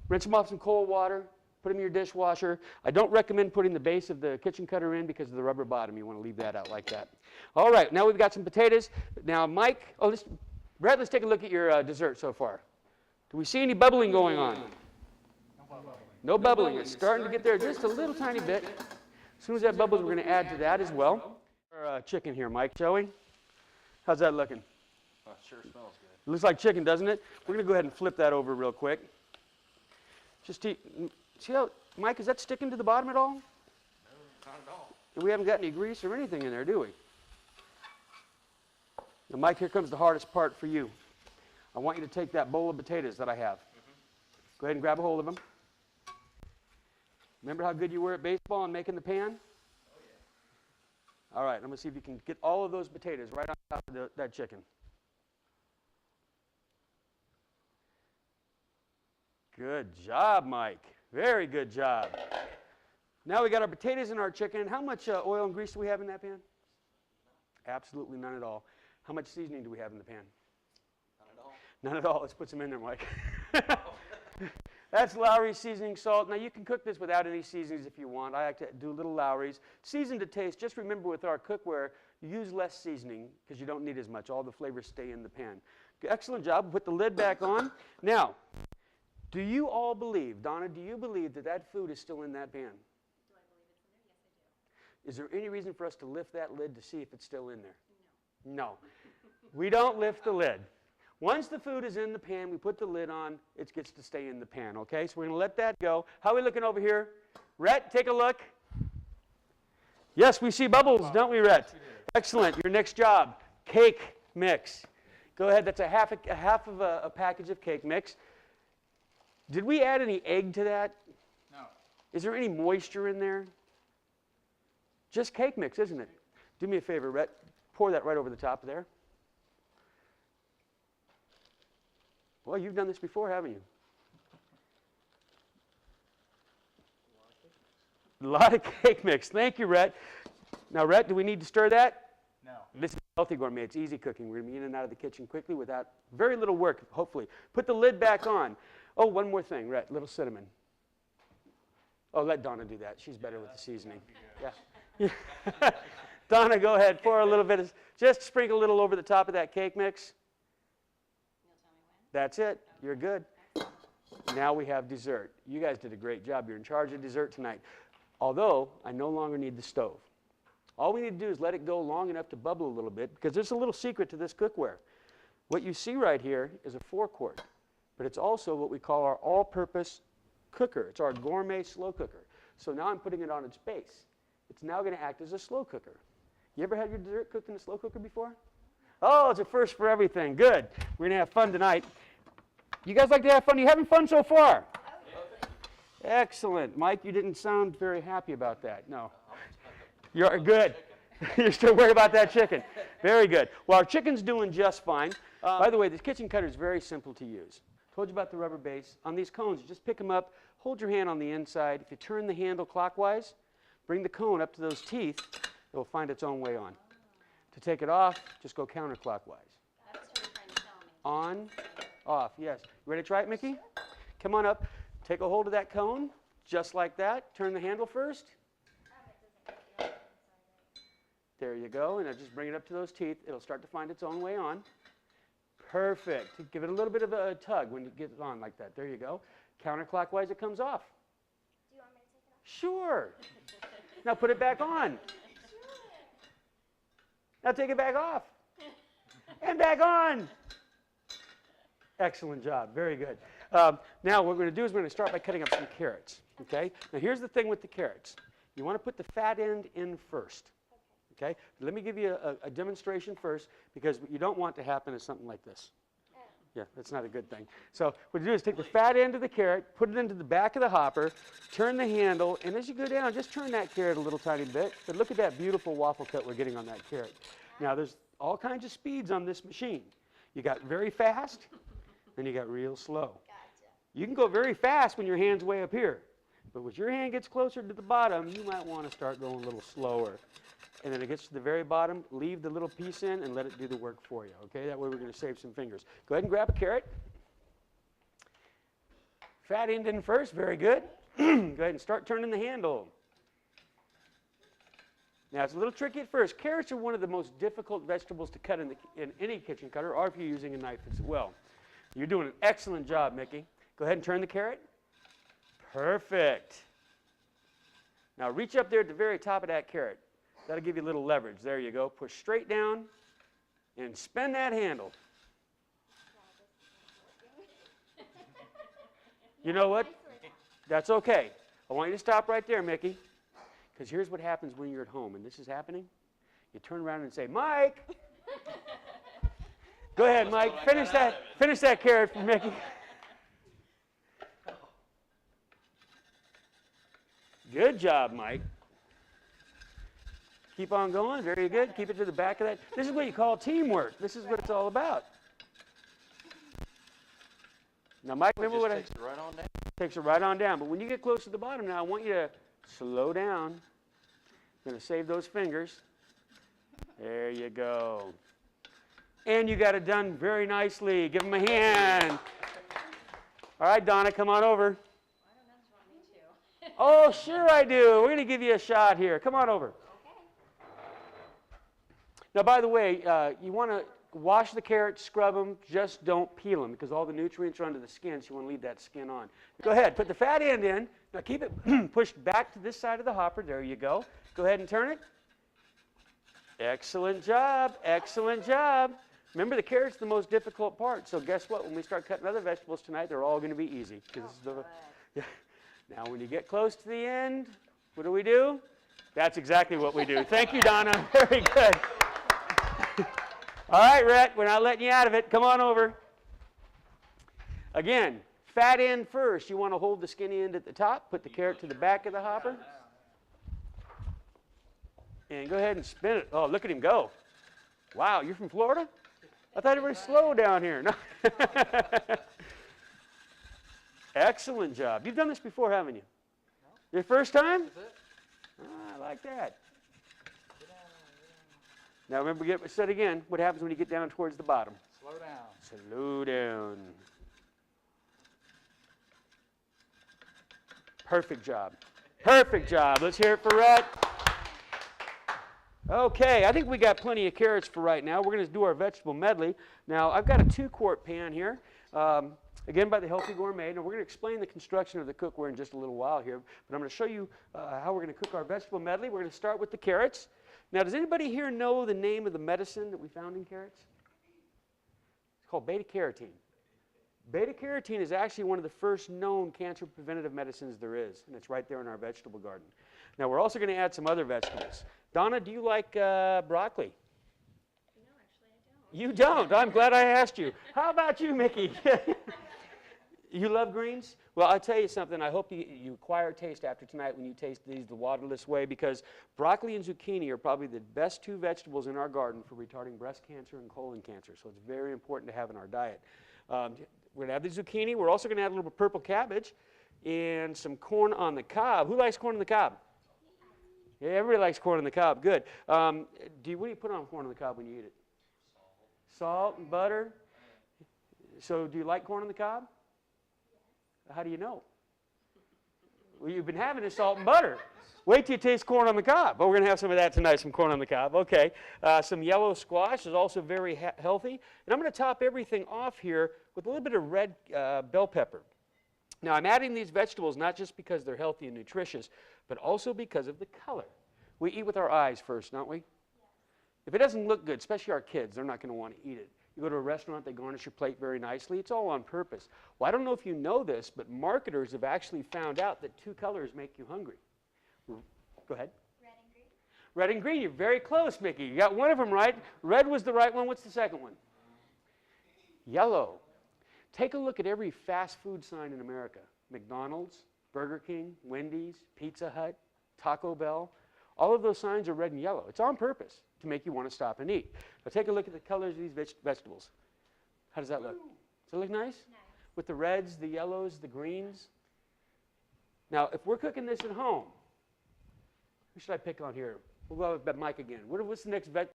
Rinse them off some cold water, put them in your dishwasher. I don't recommend putting the base of the kitchen cutter in because of the rubber bottom. You want to leave that out like that. All right, now we've got some potatoes. Now, Mike, Brad, let's take a look at your dessert so far. Do we see any bubbling going on? No bubbling. It's starting to get there just a little tiny bit. As soon as that bubbles, we're going to add to that as well. Our chicken here, Mike, shall we? How's that looking? Sure smells good. It looks like chicken, doesn't it? We're going to go ahead and flip that over real quick. See how, Mike, is that sticking to the bottom at all? No, not at all. We haven't got any grease or anything in there, do we? Now, Mike, here comes the hardest part for you. I want you to take that bowl of potatoes that I have. Go ahead and grab a hold of them. Remember how good you were at baseball and making the pan? Oh, yeah. All right, I'm going to see if you can get all of those potatoes right on top of that chicken. Good job, Mike. Very good job. Now we got our potatoes and our chicken. How much oil and grease do we have in that pan? Absolutely none at all. How much seasoning do we have in the pan? None at all. None at all. Let's put some in there, Mike. That's Lowry's seasoning salt. Now you can cook this without any seasonings if you want. I like to do little Lowry's. Season to taste. Just remember with our cookware, you use less seasoning because you don't need as much. All the flavors stay in the pan. Excellent job. Put the lid back on. Now, do you all believe, Donna, do you believe that that food is still in that pan? Do I believe it's in there? Yes, I do. Is there any reason for us to lift that lid to see if it's still in there? No. No. We don't lift the lid. Once the food is in the pan, we put the lid on, it gets to stay in the pan, okay? So we're going to let that go. How are we looking over here? Rhett, take a look. Yes, we see bubbles, don't we, Rhett? Excellent. Your next job, cake mix. Go ahead. That's a half of a package of cake mix. Did we add any egg to that? No. Is there any moisture in there? Just cake mix, isn't it? Do me a favor, Rhett. Pour that right over the top of there. Well, you've done this before, haven't you? A lot of cake mix. Thank you, Rhett. Now, Rhett, do we need to stir that? No. This is Healthy Gourmet. It's easy cooking. We're going to be in and out of the kitchen quickly without very little work, hopefully. Put the lid back on. Oh, one more thing, Rhett, little cinnamon. Oh, let Donna do that. She's better with the seasoning. Yeah. Donna, go ahead. Pour a little bit. Just sprinkle a little over the top of that cake mix. You'll tell me when? That's it. You're good. Now we have dessert. You guys did a great job. You're in charge of dessert tonight. Although, I no longer need the stove. All we need to do is let it go long enough to bubble a little bit, because there's a little secret to this cookware. What you see right here is a 4-quart, but it's also what we call our all-purpose cooker. It's our gourmet slow cooker. So now I'm putting it on its base. It's now going to act as a slow cooker. You ever had your dessert cooked in a slow cooker before? Oh, it's a first for everything. Good. We're going to have fun tonight. You guys like to have fun? Are you having fun so far? Excellent. Mike, you didn't sound very happy about that. No. You're good. You're still worried about that chicken. Very good. Well, our chicken's doing just fine. By the way, this kitchen cutter is very simple to use. Told you about the rubber base. On these cones, you just pick them up, hold your hand on the inside. If you turn the handle clockwise, bring the cone up to those teeth, it will find its own way on. To take it off, just go counterclockwise. That's what you're trying to tell me. On, off, yes. You ready to try it, Mickey? Come on up. Take a hold of that cone, just like that. Turn the handle first. There you go, and now just bring it up to those teeth. It'll start to find its own way on. Perfect. Give it a little bit of a tug when you get it on like that. There you go. Counterclockwise, it comes off. Do you want me to take it off? Sure. Now put it back on. Now take it back off. And back on. Excellent job. Very good. Now what we're going to do is we're going to start by cutting up some carrots. Okay? Now here's the thing with the carrots. You want to put the fat end in first. Okay? Let me give you a demonstration first, because what you don't want to happen is something like this. Yeah, that's not a good thing. So what you do is take the fat end of the carrot, put it into the back of the hopper, turn the handle, and as you go down, just turn that carrot a little tiny bit. But look at that beautiful waffle cut we're getting on that carrot. Now there's all kinds of speeds on this machine. You got very fast, and you got real slow. Gotcha. You can go very fast when your hand's way up here. But when your hand gets closer to the bottom, you might want to start going a little slower. And then it gets to the very bottom, leave the little piece in and let it do the work for you, okay? That way we're going to save some fingers. Go ahead and grab a carrot. Fat end in first, very good. Go ahead and start turning the handle. Now, it's a little tricky at first. Carrots are one of the most difficult vegetables to cut in any kitchen cutter, or if you're using a knife as well. You're doing an excellent job, Mickey. Go ahead and turn the carrot. Perfect. Now, reach up there at the very top of that carrot. That'll give you a little leverage. There you go. Push straight down and spin that handle. You know what? That's okay. I want you to stop right there, Mickey. Because here's what happens when you're at home, and this is happening. You turn around and say, Mike! Go ahead, Mike. Finish that carrot for Mickey. Good job, Mike. Keep on going. Very good. Keep it to the back of that. This is what you call teamwork. This is what it's all about. Now, Mike, remember what takes it right on down. Takes it right on down. But when you get close to the bottom now, I want you to slow down. I'm going to save those fingers. There you go. And you got it done very nicely. Give him a hand. All right, Donna, come on over. I don't know if you want me to. Oh, sure I do. We're going to give you a shot here. Come on over. Okay. Now, by the way, you want to wash the carrots, scrub them, just don't peel them because all the nutrients are under the skin, so you want to leave that skin on. Go ahead, put the fat end in. Now keep it pushed back to this side of the hopper. There you go. Go ahead and turn it. Excellent job. Excellent job. Remember, the carrot's the most difficult part, so guess what? When we start cutting other vegetables tonight, they're all going to be easy. Now, when you get close to the end, what do? That's exactly what we do. Thank you, Donna. Very good. All right, Rhett, we're not letting you out of it. Come on over. Again, fat end first. You want to hold the skinny end at the top. Put the carrot to the back of the hopper. And go ahead and spin it. Oh, look at him go. Wow, you're from Florida? I thought you were slow down here. No. Excellent job. You've done this before, haven't you? Your first time? I like that. Now remember, said again, what happens when you get down towards the bottom? Slow down. Slow down. Perfect job. Perfect job. Let's hear it for Rhett. Okay, I think we got plenty of carrots for right now. We're going to do our vegetable medley. Now, I've got a 2-quart pan here, again by the Healthy Gourmet. Now, we're going to explain the construction of the cookware in just a little while here, but I'm going to show you how we're going to cook our vegetable medley. We're going to start with the carrots. Now, does anybody here know the name of the medicine that we found in carrots? It's called beta-carotene. Beta-carotene is actually one of the first known cancer preventative medicines there is, and it's right there in our vegetable garden. Now, we're also going to add some other vegetables. Donna, do you like broccoli? No, actually I don't. You don't? I'm glad I asked you. How about you, Mickey? You love greens? Well, I'll tell you something. I hope you acquire a taste after tonight when you taste these the waterless way, because broccoli and zucchini are probably the best 2 vegetables in our garden for retarding breast cancer and colon cancer, so it's very important to have in our diet. We're going to have the zucchini. We're also going to add a little purple cabbage and some corn on the cob. Who likes corn on the cob? Yeah, everybody likes corn on the cob. Good. What do you put on corn on the cob when you eat it? Salt and butter. So do you like corn on the cob? How do you know? Well, you've been having the salt and butter. Wait till you taste corn on the cob. But we're going to have some of that tonight, some corn on the cob. Okay. Some yellow squash is also very healthy. And I'm going to top everything off here with a little bit of red bell pepper. Now, I'm adding these vegetables not just because they're healthy and nutritious, but also because of the color. We eat with our eyes first, don't we? Yes. If it doesn't look good, especially our kids, they're not going to want to eat it. You go to a restaurant, they garnish your plate very nicely. It's all on purpose. Well, I don't know if you know this, but marketers have actually found out that 2 colors make you hungry. Go ahead. Red and green. Red and green. You're very close, Mickey. You got one of them right. Red was the right one. What's the second one? Yellow. Take a look at every fast food sign in America. McDonald's, Burger King, Wendy's, Pizza Hut, Taco Bell. All of those signs are red and yellow. It's on purpose to make you want to stop and eat. Now take a look at the colors of these vegetables. How does that look? Does it look nice? Nice. With the reds, the yellows, the greens. Now, if we're cooking this at home, who should I pick on here? We'll go with Mike again. What's the next